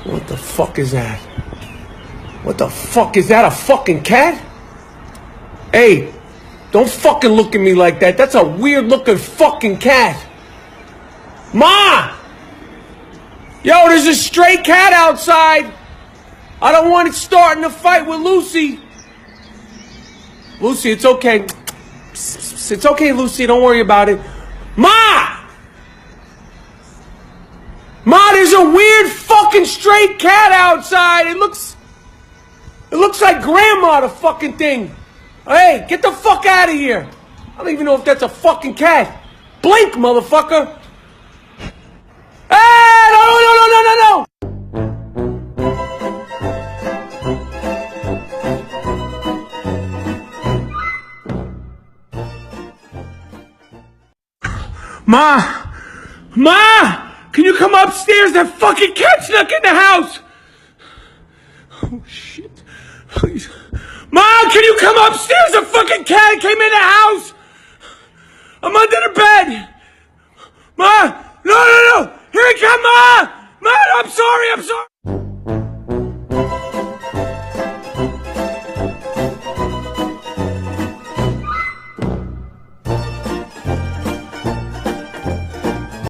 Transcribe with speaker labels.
Speaker 1: What the fuck is that? What the fuck is that? A fucking cat? Hey, don't fucking look at me like that. That's a weird looking fucking cat. Ma! Yo, there's a stray cat outside. I don't want it starting a fight with Lucy. Lucy, it's okay. It's okay, Lucy. Don't worry about it. Ma! Ma, there's a weird fucking stray cat outside. It looks like Grandma, the fucking thing. Hey, get the fuck out of here. I don't even know if that's a fucking cat. Blink, motherfucker. Hey, no. Ma, can you come upstairs? That fucking cat snuck in the house. Oh, shit. Please. Ma, can you come upstairs? A fucking cat came in the house. I'm under the bed. Ma, no. Here it comes, Ma. Ma, I'm sorry.